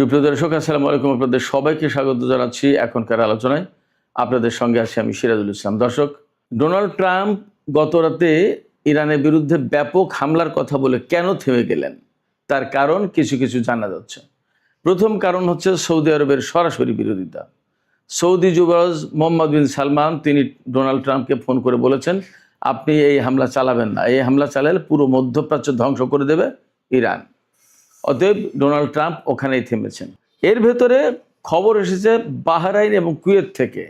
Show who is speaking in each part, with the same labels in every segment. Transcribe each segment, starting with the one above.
Speaker 1: সুপ্রিয় দর্শক, আসসালামু আলাইকুম। আপনাদের সবাইকে স্বাগত জানাচ্ছি এখনকার আলোচনায়। আপনাদের সঙ্গে আছি আমি সিরাজুল ইসলাম। দর্শক, ডোনাল্ড ট্রাম্প গত রাতে ইরানের বিরুদ্ধে ব্যাপক হামলার কথা বলে কেন থেমে গেলেন, তার কারণ কিছু কিছু জানা যাচ্ছে। প্রথম কারণ হচ্ছে সৌদি আরবের সরাসরি বিরোধিতা। সৌদি যুবরাজ মোহাম্মদ বিন সালমান তিনি ডোনাল্ড ট্রাম্পকে ফোন করে বলেছেন, আপনি এই হামলা চালাবেন না, এই হামলা চালালে পুরো মধ্যপ্রাচ্য ধ্বংস করে দেবে ইরান। অতএব ডোনাল্ড ট্রাম্প ওখানেই থেমেছেন। এর ভেতরে খবর এসেছে বাহরাইন এবং কুয়েত থেকে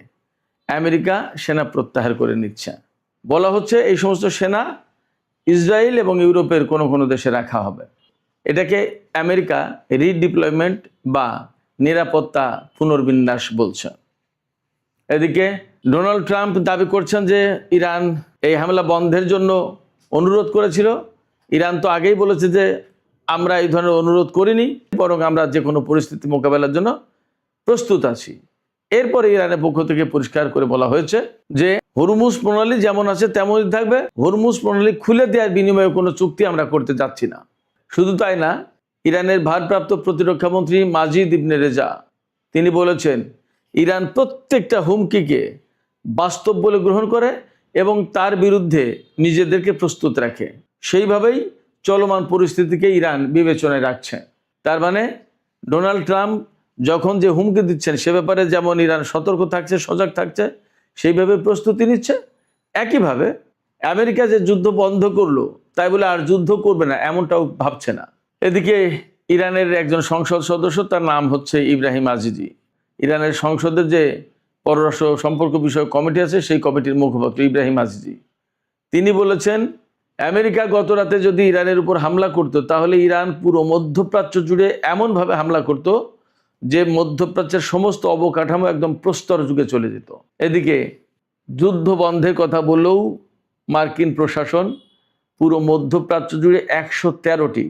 Speaker 1: আমেরিকা সেনা প্রত্যাহার করে নিচ্ছে। বলা হচ্ছে এই সমস্ত সেনা ইসরায়েল এবং ইউরোপের কোনো কোনো দেশে রাখা হবে। এটাকে আমেরিকা রিডিপ্লয়মেন্ট বা নিরাপত্তা পুনর্বিন্যাস বলছে। এদিকে ডোনাল্ড ট্রাম্প দাবি করছেন যে ইরান এই হামলা বন্ধের জন্য অনুরোধ করেছিল। ইরান তো আগেই বলেছে যে আমরা এই ধরনের অনুরোধ করিনি, বরং আমরা যে কোনো পরিস্থিতি মোকাবেলার জন্য প্রস্তুত আছি। এরপরে ইরানের পক্ষ থেকে পরিষ্কার করে বলা হয়েছে যে হরমুজ প্রণালী যেমন আছে তেমনই থাকবে, হরমুজ প্রণালী খুলে দেওয়ার বিনিময়ে কোনো চুক্তি আমরা করতে যাচ্ছি না। শুধু তাই না, ইরানের ভারপ্রাপ্ত প্রতিরক্ষা মন্ত্রী মাজিদ ইবনে রেজা তিনি বলেছেন ইরান প্রত্যেকটা হুমকিকে বাস্তব বলে গ্রহণ করে এবং তার বিরুদ্ধে নিজেদেরকে প্রস্তুত রাখে। সেইভাবেই চলমান পরিস্থিতিকে ইরান বিবেচনায় রাখছে। তার মানে ডোনাল্ড ট্রাম্প যখন যে হুমকি দিচ্ছেন সে ব্যাপারে যেমন ইরান সতর্ক থাকছে, সজাগ থাকছে, সেইভাবে প্রস্তুতি নিচ্ছে। একইভাবে আমেরিকা যে যুদ্ধ বন্ধ করলো তাই বলে আর যুদ্ধ করবে না এমনটাও ভাবছে না। এদিকে ইরানের একজন সংসদ সদস্য, তার নাম হচ্ছে ইব্রাহিম আজিজি, ইরানের সংসদের যে পররাষ্ট্র সম্পর্ক বিষয়ক কমিটি আছে সেই কমিটির মুখপাত্র ইব্রাহিম আজিজি তিনি বলেছেন আমেরিকা গত রাতে যদি ইরানের উপর হামলা করত তাহলে ইরান পুরো মধ্যপ্রাচ্য জুড়ে এমনভাবে হামলা করত যে মধ্যপ্রাচ্যের সমস্ত অবকাঠামো একদম প্রস্তর যুগে চলে যেত। এদিকে যুদ্ধ বন্ধের কথা বললেও মার্কিন প্রশাসন পুরো মধ্যপ্রাচ্য জুড়ে 113টি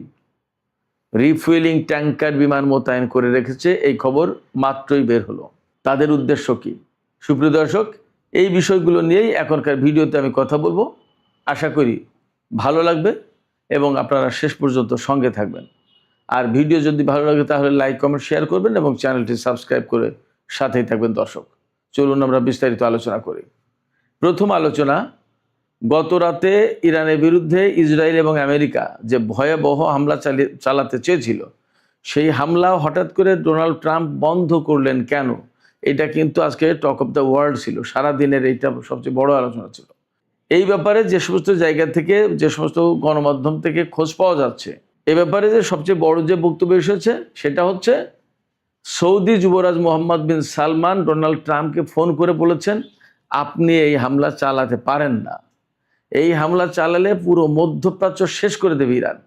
Speaker 1: রিফুয়েলিং ট্যাঙ্কার বিমান মোতায়েন করে রেখেছে। এই খবর মাত্রই বের হলো। তাদের উদ্দেশ্য কি? সুপ্রিয় দর্শক, এই বিষয়গুলো নিয়েই এখনকার ভিডিওতে আমি কথা বলবো। আশা করি ভালো লাগবে এবং আপনারা শেষ পর্যন্ত সঙ্গে থাকবেন। আর ভিডিও যদি ভালো লাগে তাহলে লাইক, কমেন্ট, শেয়ার করবেন এবং চ্যানেলটি সাবস্ক্রাইব করে সাথেই থাকবেন। দর্শক, চলুন আমরা বিস্তারিত আলোচনা করি। প্রথম আলোচনা, গত রাতে ইরানের বিরুদ্ধে ইসরায়েল এবং আমেরিকা যে ভয়াবহ হামলা চালাতে চেয়েছিল সেই হামলা হঠাৎ করে ডোনাল্ড ট্রাম্প বন্ধ করলেন কেন? এটা কিন্তু আজকে টক অফ দ্য ওয়ার্ল্ড ছিল, সারাদিনের এইটা সবচেয়ে বড় আলোচনা ছিল। এই ব্যাপারে যে সমস্ত জায়গা থেকে, যে সমস্ত গণমাধ্যম থেকে খোঁজ পাওয়া যাচ্ছে, এ ব্যাপারে যে সবচেয়ে বড় যে বক্তব্য এসেছে সেটা হচ্ছে সৌদি যুবরাজ মোহাম্মদ বিন সালমান ডোনাল্ড ট্রাম্পকে ফোন করে বলেছেন আপনি এই হামলা চালাতে পারেন না, এই হামলা চালালে পুরো মধ্যপ্রাচ্য শেষ করে দেবে ইরান,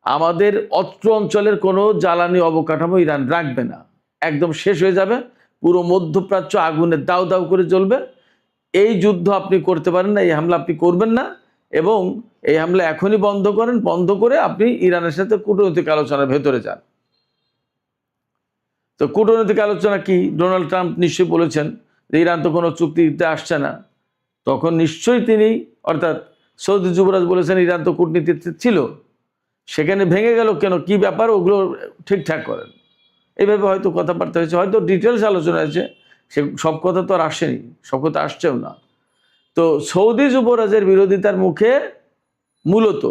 Speaker 1: আমাদের অত্র অঞ্চলের কোনো জ্বালানি অবকাঠামো ইরান রাখবে না, একদম শেষ হয়ে যাবে, পুরো মধ্যপ্রাচ্য আগুনে দাউ দাউ করে জ্বলবে। এই যুদ্ধ আপনি করতে পারেন না, এই হামলা আপনি করবেন না এবং এই হামলা এখনই বন্ধ করেন, বন্ধ করে আপনি ইরানের সাথে কূটনৈতিক আলোচনার ভেতরে যান। তো কূটনৈতিক আলোচনা কি? ডোনাল্ড ট্রাম্প নিশ্চয়ই বলেছেন যে ইরান তো কোনো চুক্তিতে আসছে না, তখন নিশ্চয়ই তিনি অর্থাৎ সৌদি যুবরাজ বলেছেন ইরান তো কূটনীতিতে ছিল, সেখানে ভেঙে গেল কেন, কি ব্যাপার, ওগুলো ঠিকঠাক করেন। এইভাবে হয়তো কথাবার্তা হয়েছে, হয়তো ডিটেলস আলোচনা হয়েছে, সে সব কথা তো আর আসেনি, সব কথা আসছেও না। তো সৌদি যুবরাজের বিরোধিতার মুখে মূলত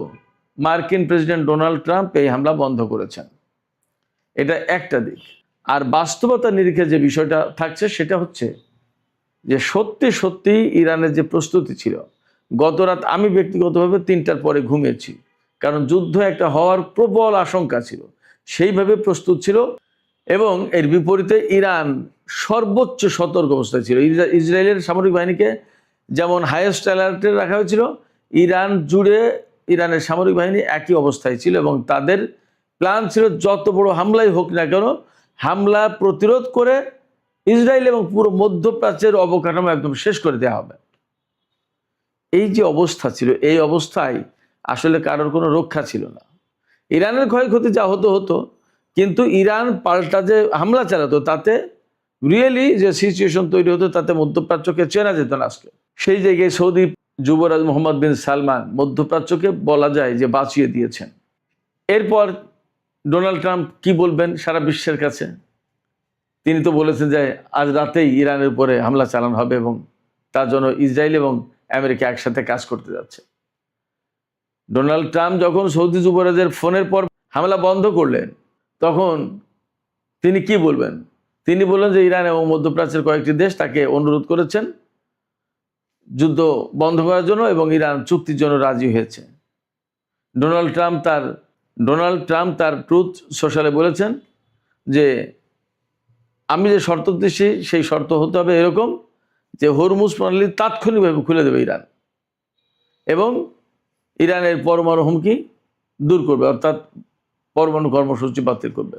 Speaker 1: মার্কিন প্রেসিডেন্ট ডোনাল্ড ট্রাম্প এই হামলা বন্ধ করেছেন। এটা একটা দিক। আর বাস্তবতার নিরিখে যে বিষয়টা থাকছে সেটা হচ্ছে যে সত্যি সত্যি ইরানের যে প্রস্তুতি ছিল, গত রাত আমি ব্যক্তিগতভাবে 3টার পরে ঘুমিয়েছি, কারণ যুদ্ধ একটা হওয়ার প্রবল আশঙ্কা ছিল, সেইভাবে প্রস্তুত ছিল। এবং এর বিপরীতে ইরান সর্বোচ্চ সতর্ক অবস্থায় ছিল। ইসরায়েলের সামরিক বাহিনীকে যেমন হাইয়েস্ট অ্যালার্টে রাখা হয়েছিল, ইরান জুড়ে ইরানের সামরিক বাহিনী একই অবস্থায় ছিল এবং তাদের প্ল্যান ছিল যত বড় হামলাই হোক না কেন হামলা প্রতিরোধ করে ইসরায়েল এবং পুরো মধ্যপ্রাচ্যের অবকাঠামো একদম শেষ করে দেওয়া হবে। এই যে অবস্থা ছিল, এই অবস্থায় আসলে কারোর কোনো রক্ষা ছিল না। ইরানের ক্ষয়ক্ষতি যা হতো হতো, কিন্তু ইরান পাল্টা যে হামলা চালাতো তাতে রিয়েলি যে সিচুয়েশন তৈরি হতো তাতে মধ্যপ্রাচ্যকে চেনা যেত না আজকে। সেই জায়গায় সৌদি যুবরাজ মোহাম্মদ বিন সালমান মধ্যপ্রাচ্যকে বলা যায় যে বাঁচিয়ে দিয়েছেন। এরপর ডোনাল্ড ট্রাম্প কি বলবেন সারা বিশ্বের কাছে? তিনি তো বলেছেন যে আজ রাতেই ইরানের উপরে হামলা চালানো হবে এবং তার জন্য ইসরায়েল এবং আমেরিকা একসাথে কাজ করতে যাচ্ছে। ডোনাল্ড ট্রাম্প যখন সৌদি যুবরাজের ফোনের পর হামলা বন্ধ করলেন, তখন তিনি কি বলবেন? তিনি বললেন যে ইরান এবং মধ্যপ্রাচ্যের কয়েকটি দেশ তাকে অনুরোধ করেছেন যুদ্ধ বন্ধ করার জন্য এবং ইরান চুক্তির জন্য রাজি হয়েছে। ডোনাল্ড ট্রাম্প তার ট্রুথ সোশ্যালে বলেছেন যে আমি যে শর্ত দিচ্ছি সেই শর্ত হতে হবে এরকম যে হরমুজ প্রণালী তাৎক্ষণিকভাবে খুলে দেবে ইরান এবং ইরানের পরমাণু হুমকি দূর করবে, অর্থাৎ পরমাণু কর্মসূচি বাতিল করবে।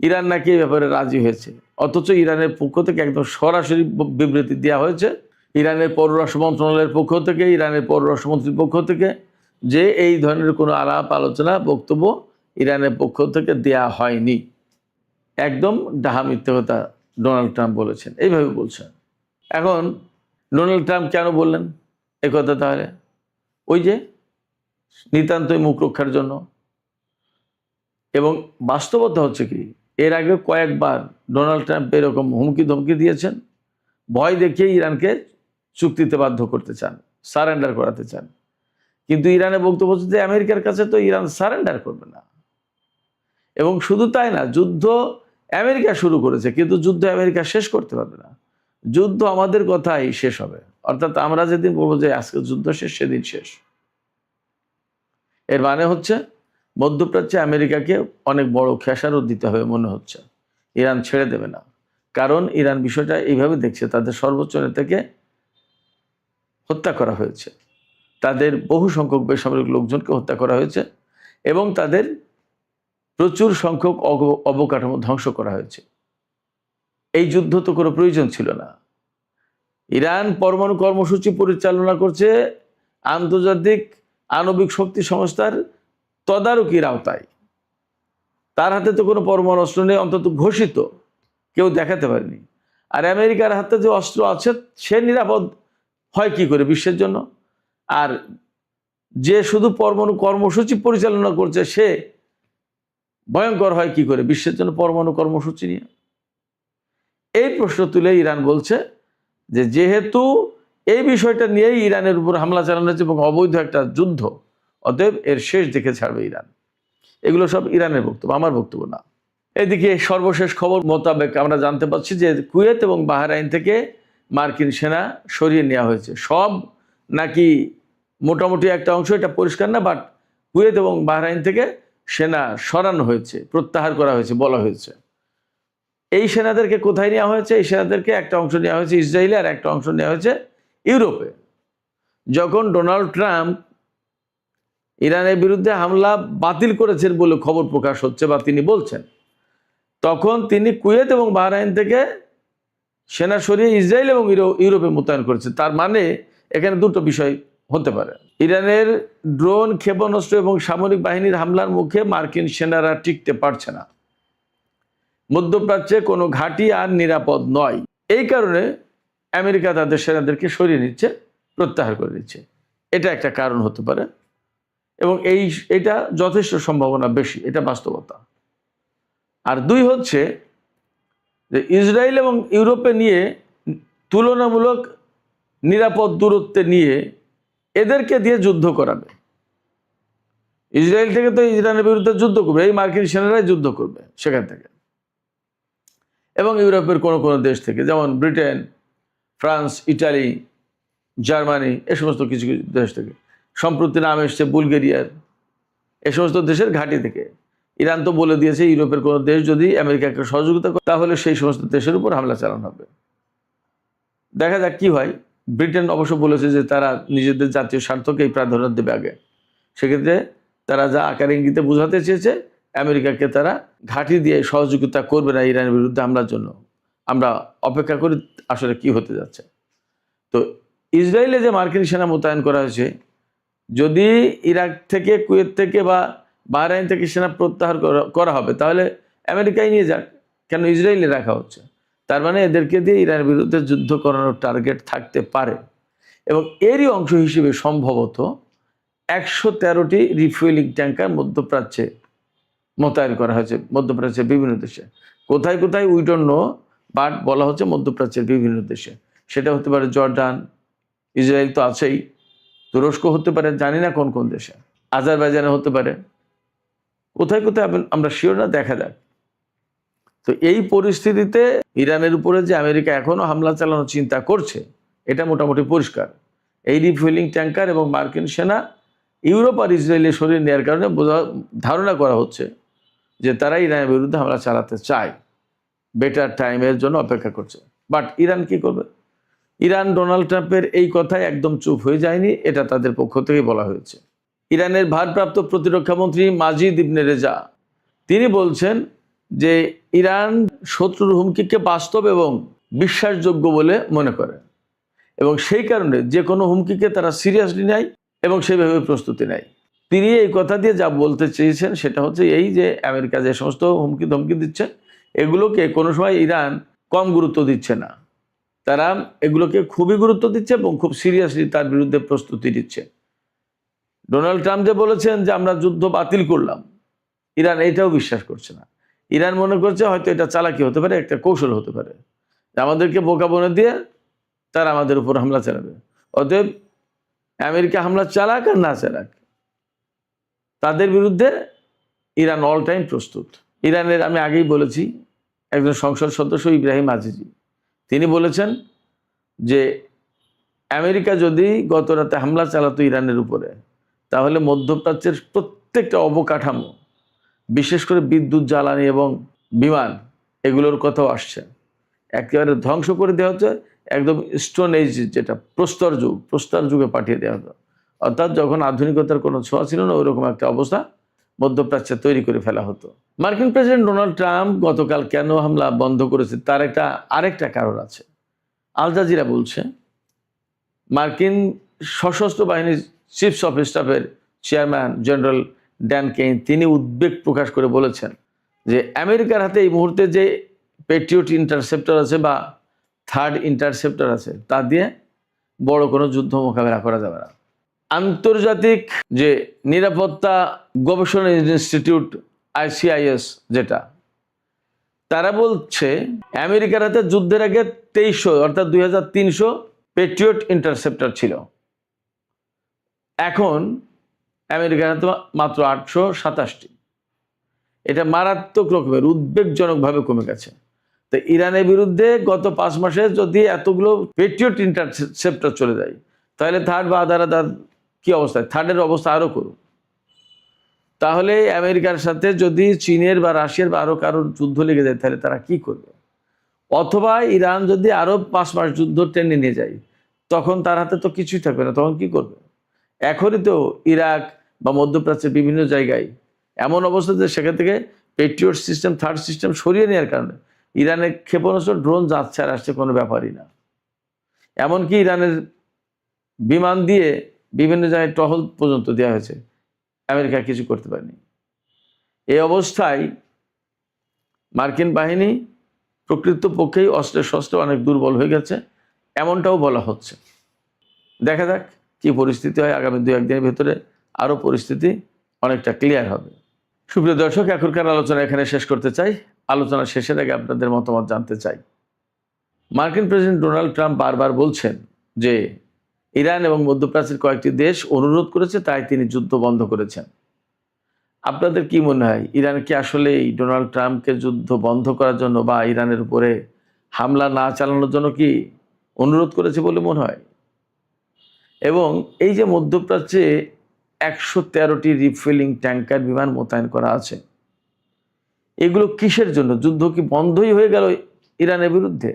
Speaker 1: ইরান নাকি এই ব্যাপারে রাজি হয়েছে, অথচ ইরানের পক্ষ থেকে একদম সরাসরি বিবৃতি দেওয়া হয়েছে ইরানের পররাষ্ট্র মন্ত্রণালয়ের পক্ষ থেকে, ইরানের পররাষ্ট্রমন্ত্রীর পক্ষ থেকে, যে এই ধরনের কোনো আলাপ আলোচনা বক্তব্য ইরানের পক্ষ থেকে দেয়া হয়নি। একদম ডাহা মিথ্যে কথা ডোনাল্ড ট্রাম্প বলেছেন, এইভাবে বলছেন। এখন ডোনাল্ড ট্রাম্প কেন বললেন এ কথা? তাহলে ওই যে নিতান্তই মুখ রক্ষার জন্য। এবং বাস্তবতা হচ্ছে কি, এর আগে কয়েকবার ডোনাল্ড ট্রাম্প এরকম হুমকি ধমকি দিয়েছেন, ভয় দেখিয়ে ইরানকে চুক্তিতে বাধ্য করতে চান, সারেন্ডার করাতে চান। কিন্তু ইরানের বক্তব্য হচ্ছে যে আমেরিকার কাছে তো ইরান সারেন্ডার করবে না। এবং শুধু তাই না, যুদ্ধ আমেরিকা শুরু করেছে, কিন্তু যুদ্ধ আমেরিকা শেষ করতে পারবে না। যুদ্ধ আমাদের কথাই শেষ হবে, অর্থাৎ আমরা যেদিন বলবো যে আজকে যুদ্ধ শেষ, সেদিন শেষ। এর মানে হচ্ছে মধ্যপ্রাচ্যে আমেরিকাকে অনেক বড় খেসারত দিতে হবে মনে হচ্ছে, ইরান ছেড়ে দেবে না। কারণ ইরান বিষয়টা এইভাবে দেখছে, তাদের সর্বোচ্চ নেতাকে হত্যা করা হয়েছে, তাদের বহু সংখ্যক বেসামরিক লোকজনকে হত্যা করা হয়েছে এবং তাদের প্রচুর সংখ্যক অবকাঠামো ধ্বংস করা হয়েছে। এই যুদ্ধ তো কোনো প্রয়োজন ছিল না। ইরান পরমাণু কর্মসূচি পরিচালনা করছে আন্তর্জাতিক আণবিক শক্তি সংস্থার তদারকির আওতায়। তার হাতে তো কোনো পরমাণু অস্ত্র নেই, অন্তত ঘোষিত, কেউ দেখাতে পারেনি। আর আমেরিকার হাতে যে অস্ত্র আছে সে নিরাপদ হয় কি করে বিশ্বের জন্য? আর যে শুধু পরমাণু কর্মসূচি পরিচালনা করছে সে ভয়ঙ্কর হয় কি করে বিশ্বের জন্য পরমাণু কর্মসূচি নিয়ে? এই প্রশ্ন তুলে ইরান বলছে যে যেহেতু এই বিষয়টা নিয়েই ইরানের উপর হামলা চালানো হয়েছে এবং অবৈধ একটা যুদ্ধ, অতএব এর শেষ দেখে ছাড়বে ইরান। এগুলো সব ইরানের বক্তব্য, আমার বক্তব্য না। এদিকে সর্বশেষ খবর মোতাবেক আমরা জানতে পারছি যে কুয়েত এবং বাহরাইন থেকে মার্কিন সেনা সরিয়ে নেওয়া হয়েছে। সব নাকি মোটামুটি একটা অংশ, এটা পরিষ্কার না, বাট কুয়েত এবং বাহরাইন থেকে সেনা সরানো হয়েছে, প্রত্যাহার করা হয়েছে বলা হয়েছে। এই সেনাদেরকে কোথায় নেওয়া হয়েছে? এই সেনাদেরকে একটা অংশ নেওয়া হয়েছে ইসরায়েলে, আর একটা অংশ নেওয়া হয়েছে ইউরোপে। যখন ডোনাল্ড ট্রাম্প ইরানের বিরুদ্ধে হামলা বাতিল করেছেন বলে খবর প্রকাশ হচ্ছে বা তিনি বলছেন, তখন তিনি কুয়েত এবং বাহরাইন থেকে সেনা সরিয়ে ইসরায়েল এবং ইউরোপে মোতায়েন করেছেন। তার মানে এখানে দুটো বিষয় হতে পারে। ইরানের ড্রোন, ক্ষেপণাস্ত্র এবং সামরিক বাহিনীর হামলার মুখে মার্কিন সেনারা টিকতে পারছে না, মধ্যপ্রাচ্যে কোনো ঘাঁটি আর নিরাপদ নয়। এই কারণে আমেরিকা তাদের সেনাদেরকে সরিয়ে নিচ্ছে, প্রত্যাহার করে নিচ্ছে। এটা একটা কারণ হতে পারে এবং এটা যথেষ্ট সম্ভাবনা বেশি, এটা বাস্তবতা। আর দুই হচ্ছে যে ইসরায়েল এবং ইউরোপে নিয়ে তুলনামূলক নিরাপদ দূরত্বে নিয়ে এদেরকে দিয়ে যুদ্ধ করাবে। ইসরায়েল থেকে তো ইরানের বিরুদ্ধে যুদ্ধ করবে, এই মার্কিন সেনারাই যুদ্ধ করবে সেখান থেকে, এবং ইউরোপের কোনো কোনো দেশ থেকে, যেমন ব্রিটেন, ফ্রান্স, ইটালি, জার্মানি, এ সমস্ত কিছু কিছু দেশ থেকে। সম্প্রতি নাম এসছে বুলগেরিয়ার, এ সমস্ত দেশের ঘাঁটি থেকে। ইরান তো বলে দিয়েছে ইউরোপের কোনো দেশ যদি আমেরিকাকে সহযোগিতা করে তাহলে সেই সমস্ত দেশের উপর হামলা চালানো হবে। দেখা যাক কি হয়। ব্রিটেন অবশ্য বলেছে যে তারা নিজেদের জাতীয় স্বার্থকেই প্রাধান্য দেবে আগে। সেক্ষেত্রে তারা যা আকার ইঙ্গিতে বোঝাতে চেয়েছে আমেরিকাকে তারা ঘাঁটি দিয়ে সহযোগিতা করবে না ইরানের বিরুদ্ধে হামলার জন্য। আমরা অপেক্ষা করি আসলে কি হতে যাচ্ছে। তো ইসরায়েলে যে মার্কিন সেনা মোতায়েন করা হয়েছে, যদি ইরাক থেকে, কুয়েত থেকে বা বাহরাইন থেকে সেনা প্রত্যাহার করা হবে তাহলে আমেরিকায় নিয়ে যাক, কেন ইসরায়েলে রাখা হচ্ছে? তার মানে এদেরকে দিয়ে ইরানের বিরুদ্ধে যুদ্ধ করানোর টার্গেট থাকতে পারে। এবং এরই অংশ হিসেবে সম্ভবত 113টি রিফুয়েলিং ট্যাঙ্কার মধ্যপ্রাচ্যে মোতায়েন করা হয়েছে মধ্যপ্রাচ্যের বিভিন্ন দেশে। কোথায় কোথায় উই ডোন্ট নো, বাট বলা হচ্ছে মধ্যপ্রাচ্যের বিভিন্ন দেশে। সেটা হতে পারে জর্ডান, ইসরায়েল তো আছেই, তুরস্ক হতে পারে, জানি না কোন কোন দেশে, আজারবাইজানে হতে পারে, কোথায় কোথায় আমরা শিওর না, দেখা যাক। তো এই পরিস্থিতিতে ইরানের উপরে যে আমেরিকা এখনো হামলা চালানোর চিন্তা করছে, এটা মোটামুটি পরিষ্কার। এই রিফুয়েলিং ট্যাঙ্কার এবং মার্কিন সেনা ইউরোপ আর ইসরায়েলের সরিয়ে নেওয়ার কারণে ধারণা করা হচ্ছে যে তারা ইরানের বিরুদ্ধে হামলা চালাতে চায়, বেটার টাইমের জন্য অপেক্ষা করছে। বাট ইরান কি করবে? ইরান ডোনাল্ড ট্রাম্পের এই কথায় একদম চুপ হয়ে যায়নি, এটা তাদের পক্ষ থেকে বলা হয়েছে। ইরানের ভারপ্রাপ্ত প্রতিরক্ষা মন্ত্রী মাজিদ ইবনে রেজা তিনি বলছেন যে ইরান শত্রুর হুমকিকে বাস্তব এবং বিশ্বাসযোগ্য বলে মনে করে এবং সেই কারণে যে কোনো হুমকিকে তারা সিরিয়াসলি নেয় এবং সেইভাবে প্রস্তুতি নেয়। তিনি এই কথা দিয়ে যা বলতে চেয়েছেন সেটা হচ্ছে এই যে আমেরিকা যে সমস্ত হুমকি ধমকি দিচ্ছে এগুলোকে কোনো সময় ইরান কম গুরুত্ব দিচ্ছে না, তারা এগুলোকে খুবই গুরুত্ব দিচ্ছে এবং খুব সিরিয়াসলি তার বিরুদ্ধে প্রস্তুতি নিচ্ছে। ডোনাল্ড ট্রাম্প যে বলেছেন যে আমরা যুদ্ধ বাতিল করলাম, ইরান এটাও বিশ্বাস করছে না। ইরান মনে করছে হয়তো এটা চালাকি হতে পারে, একটা কৌশল হতে পারে, আমাদেরকে বোকা বনে দিয়ে তারা আমাদের উপর হামলা চালাবে। অতএব আমেরিকা হামলা চালাক আর না চালাক, তাদের বিরুদ্ধে ইরান অল টাইম প্রস্তুত। ইরানের আমি আগেই বলেছি একজন সংসদ সদস্য ইব্রাহিম আজিজি তিনি বলেছেন যে আমেরিকা যদি গত রাতে হামলা চালাতো ইরানের উপরে, তাহলে মধ্যপ্রাচ্যের প্রত্যেকটা অবকাঠামো, বিশেষ করে বিদ্যুৎ, জ্বালানি এবং বিমান, এগুলোর কথাও আসছে, একেবারে ধ্বংস করে দেওয়া হচ্ছে। একদম স্টোন এজ, যেটা প্রস্তর যুগে পাঠিয়ে দেওয়া হতো, অর্থাৎ যখন আধুনিকতার কোনো ছোঁয়া ছিল না ওইরকম একটা অবস্থা মধ্যপ্রাচ্যে তৈরি করে ফেলা হতো। মার্কিন প্রেসিডেন্ট ডোনাল্ড ট্রাম্প গতকাল কেন হামলা বন্ধ করেছে তার আরেকটা কারণ আছে। আল জাজিরা বলছে মার্কিন সশস্ত্র বাহিনীর চিফস অফ স্টাফের চেয়ারম্যান জেনারেল ড্যান কেইন তিনি উদ্বেগ প্রকাশ করে বলেছেন যে আমেরিকার হাতে এই মুহূর্তে যে পেট্রিয়ট ইন্টারসেপ্টর আছে বা থার্ড ইন্টারসেপ্টর আছে তা দিয়ে বড় কোনো যুদ্ধ মোকাবেলা করা যাবে না। আন্তর্জাতিক যে নিরাপত্তা গবেষণা ইনস্টিটিউট ICIS যেটা, তারা বলছে আমেরিকার হাতে যুদ্ধের আগে 2300 অর্থাৎ 2300 পেট্রিয়ট ইন্টারসেপ্টর ছিল, এখন আমেরিকার হাতে মাত্র 827টি। এটা মারাত্মক রকমের উদ্বেগজনকভাবে কমে গেছে। তো ইরানের বিরুদ্ধে গত 5 মাসে যদি এতগুলো পেট্রিয়ট ইন্টারসেপ্টর চলে যায়, তাহলে থার্ড বা আদার কি অবস্থায়, থার্ডের অবস্থা আরও করুন। তাহলে আমেরিকার সাথে যদি চীনের বা রাশিয়ার বা আরও কারোর যুদ্ধ লেগে যায় তাহলে তারা কি করবে? অথবা ইরান যদি আরও 5 মাস যুদ্ধ টেনে নিয়ে যায়, তখন তার হাতে তো কিছুই থাকবে না, তখন কি করবে? এখনই তো ইরাক বা মধ্যপ্রাচ্যের বিভিন্ন জায়গায় এমন অবস্থা যে সেখান থেকে পেট্রিয়ট সিস্টেম, থার্ড সিস্টেম সরিয়ে নেওয়ার কারণে ইরানের ক্ষেপণাস্ত্র, ড্রোন যাচ্ছে আর আসছে, কোনো ব্যাপারই না। এমনকি ইরানের বিমান দিয়ে বিভিন্ন জায়গায় টহল পর্যন্ত দেওয়া হয়েছে, আমেরিকা কিছু করতে পারেনি। এই অবস্থায় মার্কিন বাহিনী প্রকৃতপক্ষেই অস্ত্রে শস্ত্রে অনেক দুর্বল হয়ে গেছে, এমনটাও বলা হচ্ছে। দেখা যাক কি পরিস্থিতি হয়। আগামী 2-1 দিনের ভেতরে আরও পরিস্থিতি অনেকটা ক্লিয়ার হবে। সুপ্রিয় দর্শক, এখনকার আলোচনা এখানে শেষ করতে চাই। আলোচনা শেষের আগে আপনাদের মতামত জানতে চাই। মার্কিন প্রেসিডেন্ট ডোনাল্ড ট্রাম্প বারবার বলছেন যে ইরান এবং মধ্যপ্রাচ্যের কয়েকটি দেশ অনুরোধ করেছে, তাই তিনি যুদ্ধ বন্ধ করেছেন। আপনাদের কি মনে হয়, ইরান কি আসলে ডোনাল্ড ট্রাম্পকে যুদ্ধ বন্ধ করার জন্য বা ইরানের উপরে হামলা না চালানোর জন্য কি অনুরোধ করেছে বলে মনে হয়? এবং এই যে মধ্যপ্রাচ্যে 113টি রিফুয়েলিং ট্যাঙ্কার বিমান মোতায়েন করা আছে, এগুলো কিসের জন্য? যুদ্ধ কি বন্ধই হয়ে গেল ইরানের বিরুদ্ধে?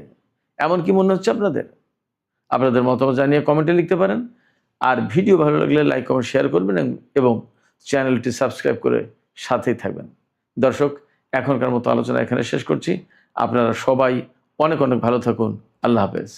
Speaker 1: এমন কি মনে হচ্ছে আপনাদের? আপনাদের মতামত জানিয়ে কমেন্টে লিখতে পারেন। আর ভিডিও ভালো লাগলে লাইক, কমেন্ট, শেয়ার করবেন এবং চ্যানেলটি সাবস্ক্রাইব করে সাথেই থাকবেন। দর্শক, এখনকার মতো আলোচনা এখানে শেষ করছি। আপনারা সবাই অনেক অনেক ভালো থাকুন। আল্লাহ হাফেজ।